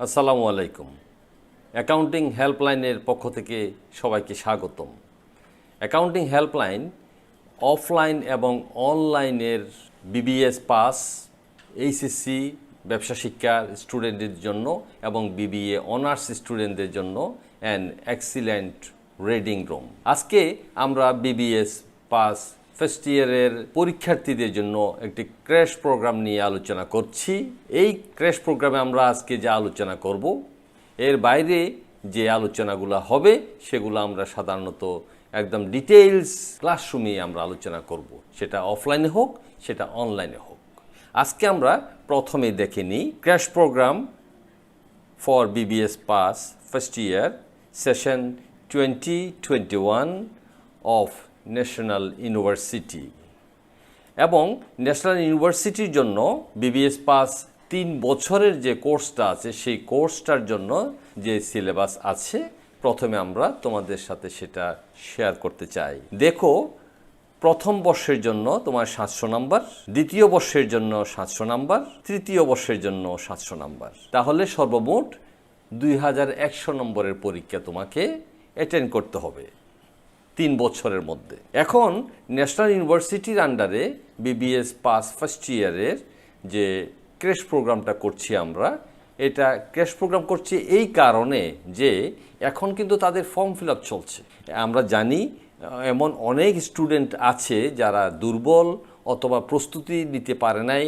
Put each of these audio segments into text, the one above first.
আসসালামু আলাইকুম। অ্যাকাউন্টিং হেল্পলাইনের পক্ষ থেকে সবাইকে স্বাগতম। অ্যাকাউন্টিং হেল্পলাইন অফলাইন এবং অনলাইনের বিবিএস পাস, এইচএসসি ব্যবসা শিক্ষার স্টুডেন্টদের জন্য এবং বিবিএ অনার্স স্টুডেন্টদের জন্য অ্যান এক্সিলেন্ট রিডিং রুম। আজকে আমরা বিবিএস পাস ফার্স্ট ইয়ারের পরীক্ষার্থীদের জন্য একটি ক্র্যাশ প্রোগ্রাম নিয়ে আলোচনা করছি। এই ক্র্যাশ প্রোগ্রামে আমরা আজকে যা আলোচনা করব, এর বাইরে যে আলোচনাগুলো হবে সেগুলো আমরা সাধারণত একদম ডিটেইলস ক্লাসরুমে আমরা আলোচনা করব, সেটা অফলাইনে হোক সেটা অনলাইনে হোক। আজকে আমরা প্রথমে দেখে নিই crash program for BBS pass first year session 2021 of national university. এবং ন্যাশনাল ইউনিভার্সিটির জন্য বিবিএস পাস 3 বছরের যে কোর্সটা আছে সেই কোর্সটার জন্য যে সিলেবাস আছে, প্রথমে আমরা তোমাদের সাথে সেটা শেয়ার করতে চাই। দেখো, প্রথম বর্ষের জন্য তোমার 700 নাম্বার, দ্বিতীয় বর্ষের জন্য 700 নাম্বার, তৃতীয় বর্ষের জন্য 700 নাম্বার, তাহলে সর্বমোট 2100 নম্বরের পরীক্ষা তোমাকে অ্যাটেন্ড করতে হবে 3 বছরের মধ্যে। এখন ন্যাশনাল ইউনিভার্সিটির আন্ডারে বিবিএস পাস ফার্স্ট ইয়ারের যে ক্র্যাশ প্রোগ্রামটা করছি আমরা, এটা ক্র্যাশ প্রোগ্রাম করছি এই কারণে যে এখন কিন্তু তাদের ফর্ম ফিল আপ চলছে। আমরা জানি এমন অনেক স্টুডেন্ট আছে যারা দুর্বল অথবা প্রস্তুতি নিতে পারে নাই,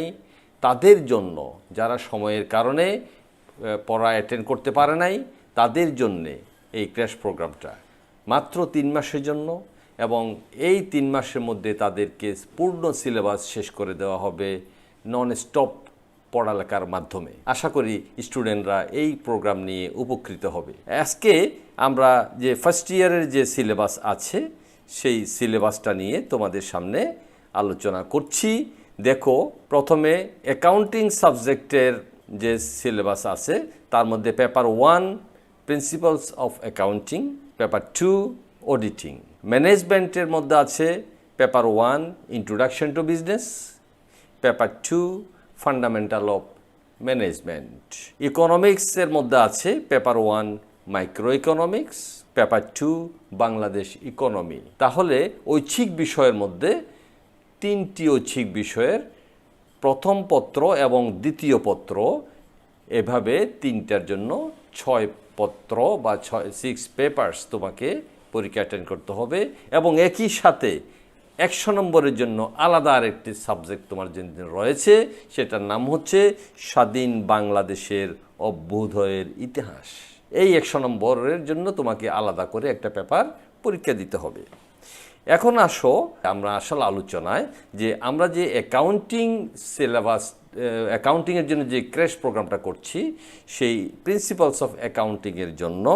তাদের জন্য, যারা সময়ের কারণে পড়া অ্যাটেন্ড করতে পারে নাই, তাদের জন্যে এই ক্র্যাশ প্রোগ্রামটা মাত্র 3 মাসের জন্য। এবং এই 3 মাসের মধ্যে তাদেরকে পূর্ণ সিলেবাস শেষ করে দেওয়া হবে নন স্টপ পড়ালেখার মাধ্যমে। আশা করি স্টুডেন্টরা এই প্রোগ্রাম নিয়ে উপকৃত হবে। আজকে আমরা যে ফার্স্ট ইয়ারের যে সিলেবাস আছে সেই সিলেবাসটা নিয়ে তোমাদের সামনে আলোচনা করছি। দেখো, প্রথমে অ্যাকাউন্টিং সাবজেক্টের যে সিলেবাস আছে তার মধ্যে paper 1 principles of accounting, paper 2 auditing. ম্যানেজমেন্টের মধ্যে আছে paper 1 introduction to business, paper 2 fundamental of management. ইকোনমিক্সের মধ্যে আছে paper 1 micro economics, paper 2 Bangladesh economy. তাহলে ঐচ্ছিক বিষয়ের মধ্যে 3টি ঐচ্ছিক বিষয়ের প্রথম পত্র এবং দ্বিতীয় পত্র, এভাবে 3টার জন্য 6 পত্র বা 6 পেপারস তোমাকে পরীক্ষা অ্যাটেন্ড করতে হবে। এবং একই সাথে 100 নম্বরের জন্য আলাদা আরেকটি সাবজেক্ট তোমার জন্য রয়েছে, সেটার নাম হচ্ছে স্বাধীন বাংলাদেশের অভ্যুদয়ের ইতিহাস। এই 100 নম্বরের জন্য তোমাকে আলাদা করে একটা পেপার পরীক্ষা দিতে হবে। এখন আসো আমরা আসল আলোচনায়, যে আমরা যে অ্যাকাউন্টিং সিলেবাস, অ্যাকাউন্টিংয়ের জন্য যে ক্র্যাশ প্রোগ্রামটা করছি, সেই প্রিন্সিপালস অফ অ্যাকাউন্টিংয়ের জন্য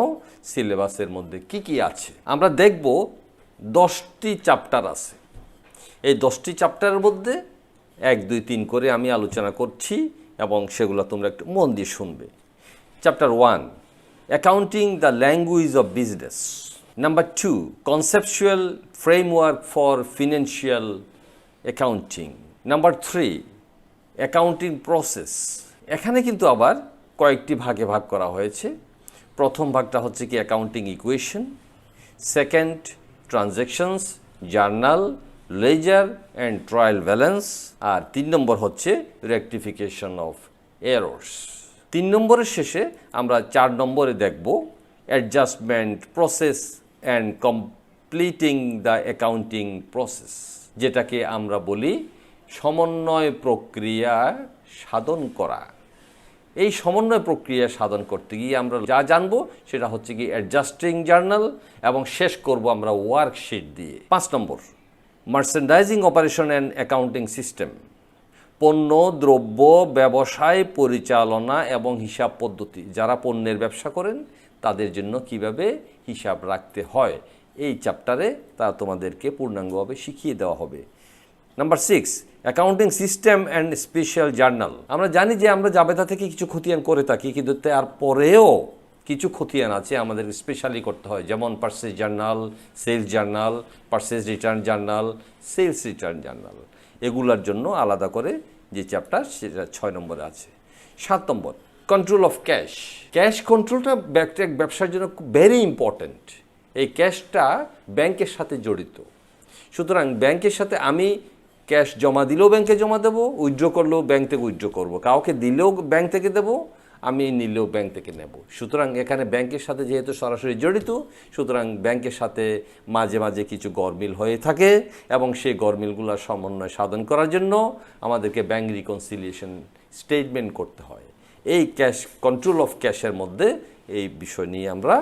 সিলেবাসের মধ্যে কি কি আছে আমরা দেখব। 10টি চ্যাপ্টার আছে। এই 10টি চ্যাপ্টারের মধ্যে 1, 2, 3 করে আমি আলোচনা করছি এবং সেগুলো তোমরা একটু মন দিয়ে শুনবে। Chapter 1 accounting the language of business. Number 2 conceptual framework for financial accounting. Number 3 accounting process. এখানে কিন্তু আবার কয়েকটি ভাগে ভাগ করা হয়েছে। প্রথম ভাগটা হচ্ছে কি accounting equation, second transactions, journal, ledger and trial balance, আর 3 নম্বর হচ্ছে রেকটিফিকেশন অফ এরর্স। 3 নম্বরের শেষে আমরা 4 নম্বরে দেখব adjustment process and completing the accounting process, যেটাকে আমরা বলি সমন্বয় প্রক্রিয়া সাধন করা। এই সমন্বয় প্রক্রিয়া সাধন করতে গিয়ে আমরা যা জানবো সেটা হচ্ছে কি অ্যাডজাস্টিং জার্নাল, এবং শেষ করব আমরা ওয়ার্কশিট দিয়ে। 5 number merchandising operation and accounting system. পণ্য দ্রব্য ব্যবসায় পরিচালনা এবং হিসাব পদ্ধতি। যারা পণ্যের ব্যবসা করেন তাদের জন্য কিভাবে হিসাব রাখতে হয়, এই চ্যাপ্টারে তা তোমাদেরকে পূর্ণাঙ্গভাবে শিখিয়ে দেওয়া হবে। Number 6 accounting system and special journal. আমরা জানি যে আমরা জাবেদা থেকে কিছু খতিয়ান করে থাকি, কিন্তু তারপরেও কিছু খতিয়ান আছে আমাদের স্পেশালি করতে হয়, যেমন purchase journal, sales journal, purchase return journal, sales return journal. এগুলোর জন্য আলাদা করে যে চ্যাপ্টার সেটা 6 নম্বরে আছে। 7 নম্বর কন্ট্রোল অফ ক্যাশ। ক্যাশ কন্ট্রোলটা ব্যবসার জন্য ভেরি ইম্পর্ট্যান্ট। এই ক্যাশটা ব্যাংকের সাথে জড়িত। সুতরাং ব্যাংকের সাথে আমি ক্যাশ জমা দিলেও ব্যাংকে জমা দেবো, উইথড্র করলেও ব্যাংক থেকে উইথড্র করবো, কাউকে দিলেও ব্যাংক থেকে দেবো, আমি নিলেও ব্যাংক থেকে নেব। সুতরাং এখানে ব্যাংকের সাথে যেহেতু সরাসরি জড়িত, সুতরাং ব্যাংকের সাথে মাঝে মাঝে কিছু গরমিল হয়ে থাকে এবং সেই গরমিলগুলোর সমন্বয় সাধন করার জন্য আমাদেরকে ব্যাংক রিকনসিলিয়েশন স্টেটমেন্ট করতে হয়। এই ক্যাশ কন্ট্রোল অফ ক্যাশের মধ্যে এই বিষয় নিয়ে আমরা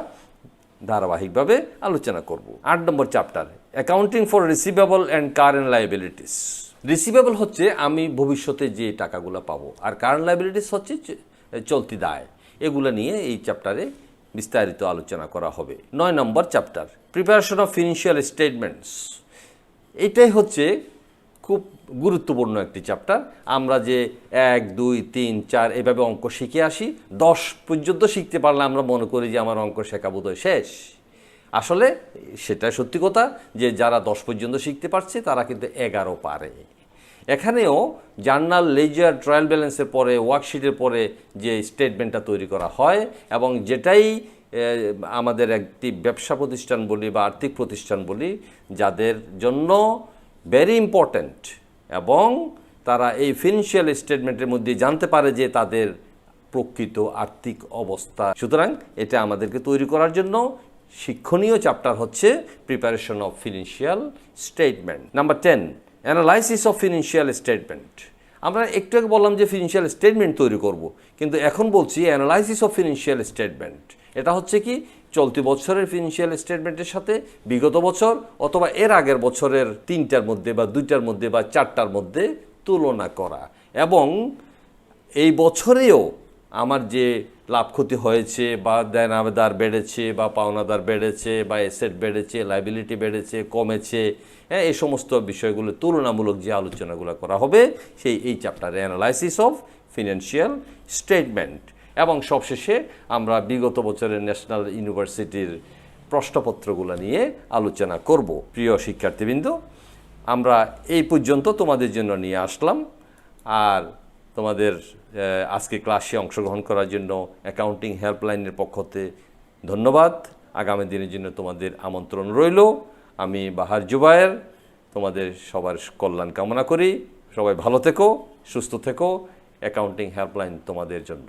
ধারাবাহিকভাবে আলোচনা করব। 8 number chapter, accounting for receivable and current liabilities. Receivable হচ্ছে আমি ভবিষ্যতে যে টাকাগুলো পাবো, আর কারেন্ট লায়াবিলিটিস হচ্ছে চলতি দায়। এগুলো নিয়ে এই চ্যাপ্টারে বিস্তারিত আলোচনা করা হবে। 9 number chapter, preparation of financial statements. এটাই হচ্ছে খুব গুরুত্বপূর্ণ একটি চ্যাপ্টার। আমরা যে 1, 2, 3, 4 এভাবে অঙ্ক শিখে আসি, 10 পর্যন্ত শিখতে পারলে আমরা মনে করি যে আমার অঙ্ক শেখা বোধহয় শেষ। আসলে সেটা সত্যি কথা যে যারা 10 পর্যন্ত শিখতে পারছে তারা কিন্তু 11 পারে। এখানেও জার্নাল, লেজার, ট্রায়াল ব্যালেন্সের পরে, ওয়ার্কশিটের পরে যে স্টেটমেন্টটা তৈরি করা হয় এবং যেটাই আমাদের একটি ব্যবসা প্রতিষ্ঠান বলি বা আর্থিক প্রতিষ্ঠান বলি, যাদের জন্য ভেরি ইম্পর্ট্যান্ট এবং তারা এই ফিনান্সিয়াল স্টেটমেন্টের মধ্যে জানতে পারে যে তাদের প্রকৃত আর্থিক অবস্থা। সুতরাং এটা আমাদেরকে তৈরি করার জন্য শিক্ষণীয় চ্যাপ্টার হচ্ছে preparation of financial statement. Number 10, analysis of financial statement. আমরা একটু আগে বললাম যে ফিনান্সিয়াল স্টেটমেন্ট তৈরি করব, কিন্তু এখন বলছি অ্যানালাইসিস অফ ফিনান্সিয়াল স্টেটমেন্ট। এটা হচ্ছে কি চলতি বছরের ফিনান্সিয়াল স্টেটমেন্টের সাথে বিগত বছর অথবা এর আগের বছরের 3টার মধ্যে বা 2টার মধ্যে বা 4টার মধ্যে তুলনা করা, এবং এই বছরেও আমার যে লাভ ক্ষতি হয়েছে বা দেনাদার বেড়েছে বা পাওনাদার বেড়েছে বা অ্যাসেট বেড়েছে, লাইবিলিটি বেড়েছে, কমেছে, এই সমস্ত বিষয়গুলো তুলনামূলক যে আলোচনাগুলো করা হবে এই চ্যাপ্টারে অ্যানালাইসিস অফ ফিনান্সিয়াল স্টেটমেন্ট। এবং সবশেষে আমরা বিগত বছরের ন্যাশনাল ইউনিভার্সিটির প্রশ্নপত্রগুলো নিয়ে আলোচনা করব। প্রিয় শিক্ষার্থীবৃন্দ, আমরা এই পর্যন্ত তোমাদের জন্য নিয়ে আসলাম। আর তোমাদের আজকে ক্লাসে অংশগ্রহণ করার জন্য অ্যাকাউন্টিং হেল্পলাইনের পক্ষতে ধন্যবাদ। আগামী দিনের জন্য তোমাদের আমন্ত্রণ রইল। আমি বাহার জুবায়ের তোমাদের সবার কল্যাণ কামনা করি। সবাই ভালো থেকো, সুস্থ থেকো। অ্যাকাউন্টিং হেল্পলাইন তোমাদের জন্য।